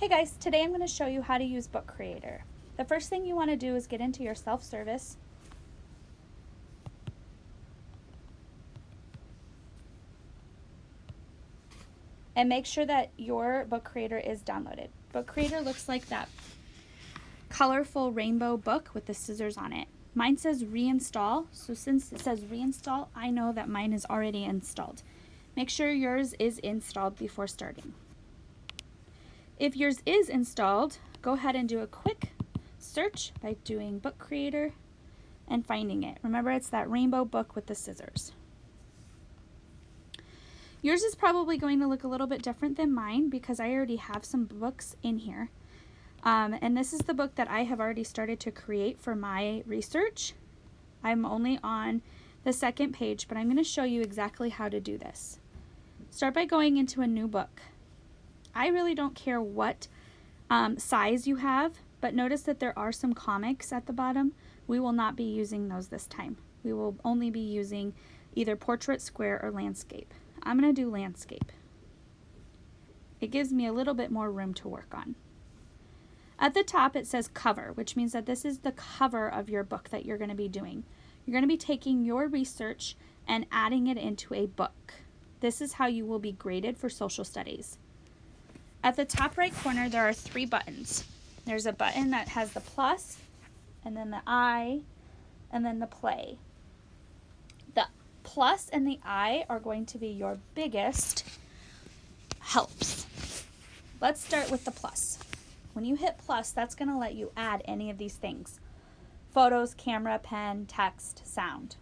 Hey guys, today I'm going to show you how to use Book Creator. The first thing you want to do is get into your self-service. And make sure that your Book Creator is downloaded. Book Creator looks like that colorful rainbow book with the scissors on it. Mine says reinstall, so since it says reinstall, I know that mine is already installed. Make sure yours is installed before starting. If yours is installed, go ahead and do a quick search by doing Book Creator and finding it. Remember, it's that rainbow book with the scissors. Yours is probably going to look a little bit different than mine because I already have some books in here. And this is the book that I have already started to create for my research. I'm only on the second page, but I'm going to show you exactly how to do this. Start by going into a new book. I really don't care what size you have, but notice that there are some comics at the bottom. We will not be using those this time. We will only be using either portrait, square, or landscape. I'm going to do landscape. It gives me a little bit more room to work on. At the top it says cover, which means that this is the cover of your book that you're going to be doing. You're going to be taking your research and adding it into a book. This is how you will be graded for social studies. At the top right corner there are 3 buttons. There's a button that has the plus, and then the I, and then the play. The plus and the I are going to be your biggest helps. Let's start with the plus. When you hit plus, that's going to let you add any of these things. Photos, camera, pen, text, sound.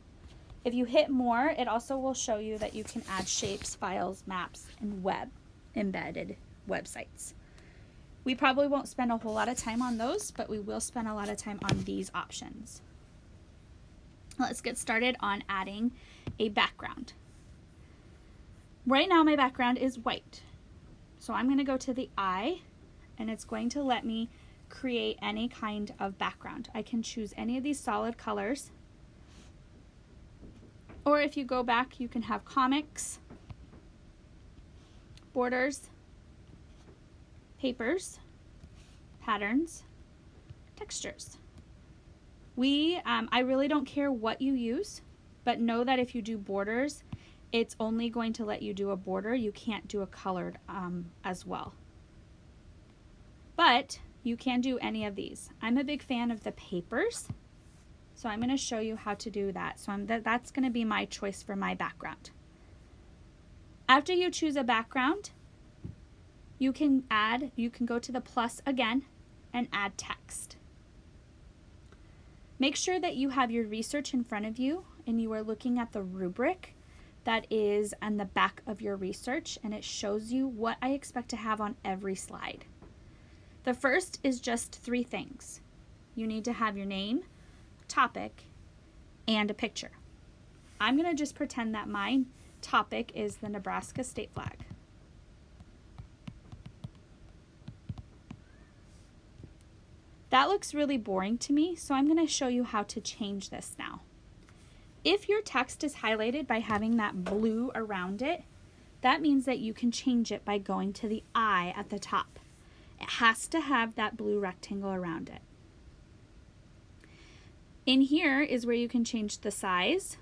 If you hit more, it also will show you that you can add shapes, files, maps, and web embedded websites. We probably won't spend a whole lot of time on those, but we will spend a lot of time on these options. Let's get started on adding a background. Right now my background is white. So I'm going to go to the eye, and it's going to let me create any kind of background. I can choose any of these solid colors. Or if you go back, you can have comics, borders, papers, patterns, textures. I really don't care what you use, but know that if you do borders, it's only going to let you do a border. You can't do a colored as well. But you can do any of these. I'm a big fan of the papers, so I'm going to show you how to do that. So that's going to be my choice for my background. After you choose a background, you can go to the plus again and add text. Make sure that you have your research in front of you and you are looking at the rubric that is on the back of your research, and it shows you what I expect to have on every slide. The first is just 3 things. You need to have your name, topic, and a picture. I'm going to just pretend that my topic is the Nebraska state flag. That looks really boring to me, so I'm going to show you how to change this now. If your text is highlighted by having that blue around it, that means that you can change it by going to the I at the top. It has to have that blue rectangle around it. In here is where you can change the size.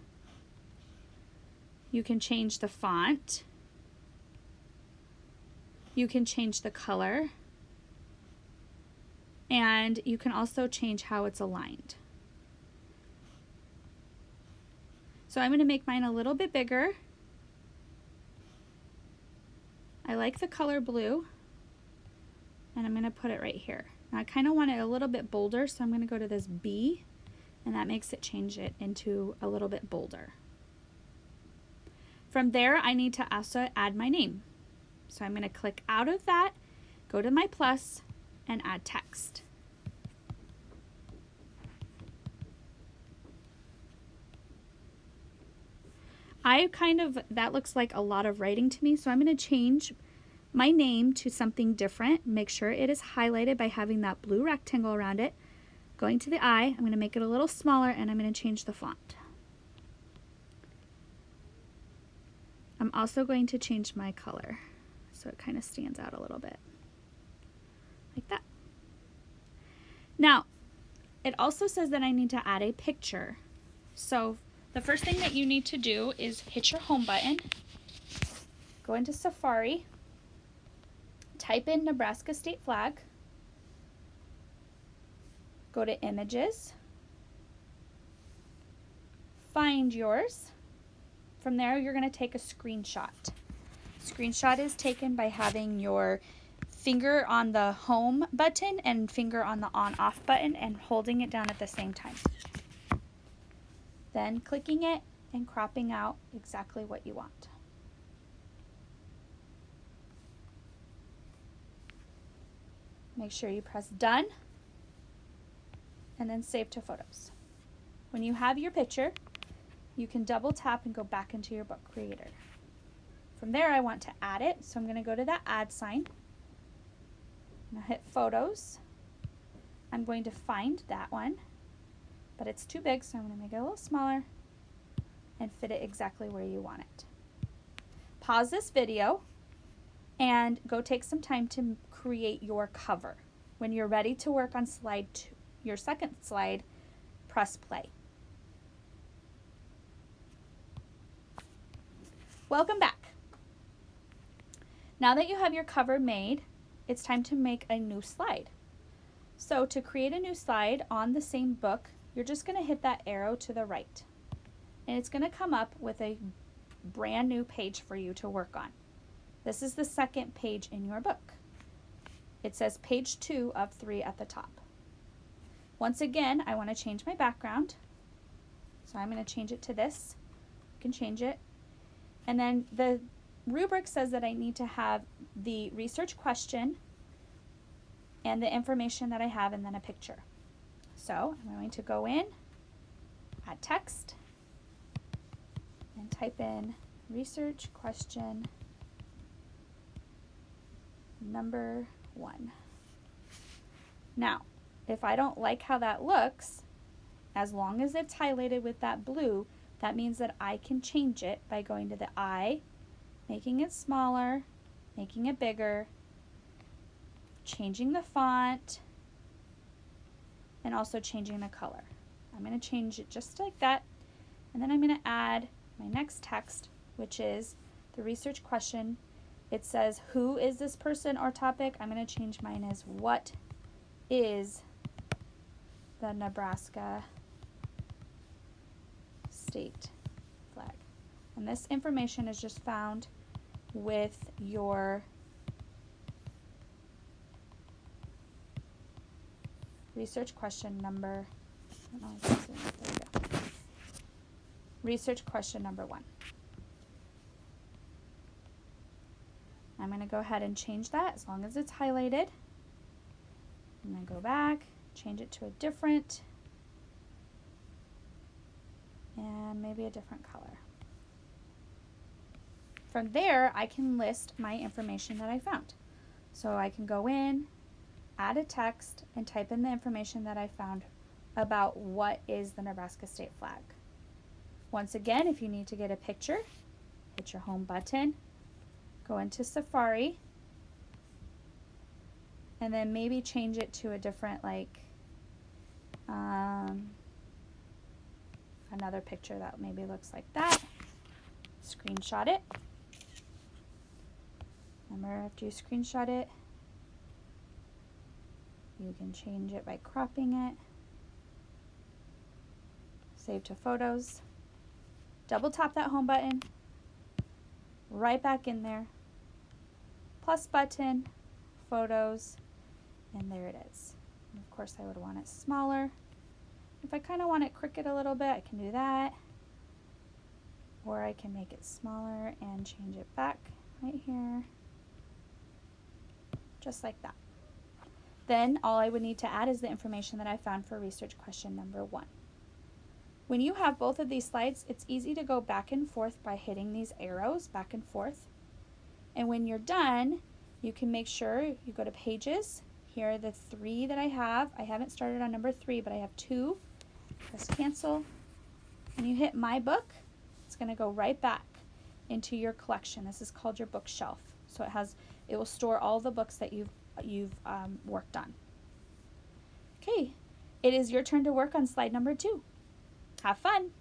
You can change the font. You can change the color. And you can also change how it's aligned. So I'm going to make mine a little bit bigger. I like the color blue, and I'm going to put it right here. Now I kind of want it a little bit bolder, so I'm going to go to this B, and that makes it change it into a little bit bolder. From there, I need to also add my name. So I'm going to click out of that, go to my plus, and add text. That looks like a lot of writing to me, so I'm going to change my name to something different. Make sure it is highlighted by having that blue rectangle around it. Going to the I, I'm going to make it a little smaller, and I'm going to change the font. I'm also going to change my color so it kind of stands out a little bit. like that. Now, it also says that I need to add a picture. So the first thing that you need to do is hit your home button, go into Safari, type in Nebraska state flag, go to images, find yours. From there, you're going to take a screenshot. Screenshot is taken by having your finger on the home button and finger on the on-off button and holding it down at the same time. Then clicking it and cropping out exactly what you want. Make sure you press done and then save to photos. When you have your picture, you can double tap and go back into your book creator. From there, I want to add it, so I'm going to go to that add sign. I'm going to hit photos. I'm going to find that one, but it's too big, so I'm going to make it a little smaller and fit it exactly where you want it. Pause this video and go take some time to create your cover. When you're ready to work on slide 2, your second slide, press play. Welcome back. Now that you have your cover made, it's time to make a new slide. So to create a new slide on the same book, you're just going to hit that arrow to the right. And it's going to come up with a brand new page for you to work on. This is the second page in your book. It says page 2 of 3 at the top. Once again, I want to change my background. So I'm going to change it to this. You can change it. And then the rubric says that I need to have the research question and the information that I have and then a picture. So I'm going to go in, add text, and type in research question number 1. Now, if I don't like how that looks, as long as it's highlighted with that blue, that means that I can change it by going to the eye, making it smaller, making it bigger, changing the font, and also changing the color. I'm going to change it just like that, and then I'm going to add my next text, which is the research question. It says, who is this person or topic? I'm going to change mine as, what is the Nebraska state flag? And this information is just found with your research question number, there we go. Research question number 1. I'm going to go ahead and change that as long as it's highlighted. I'm going to go back, change it to a different, and maybe a different color. From there, I can list my information that I found. So I can go in, add a text, and type in the information that I found about what is the Nebraska state flag. Once again, if you need to get a picture, hit your home button, go into Safari, and then maybe change it to a different, like, another picture that maybe looks like that. Screenshot it. Remember, after you screenshot it, you can change it by cropping it. Save to photos. Double tap that home button. Right back in there. Plus button, photos, and there it is. And of course, I would want it smaller. If I kind of want it crooked a little bit, I can do that. Or I can make it smaller and change it back right here. Just like that. Then all I would need to add is the information that I found for research question number 1. When you have both of these slides, it's easy to go back and forth by hitting these arrows back and forth. And when you're done, you can make sure you go to pages. Here are the 3 that I have. I haven't started on number 3, but I have 2. Press cancel. When you hit my book, it's going to go right back into your collection. This is called your bookshelf. So it has It will store all the books that you've worked on. Okay, it is your turn to work on slide number 2. Have fun!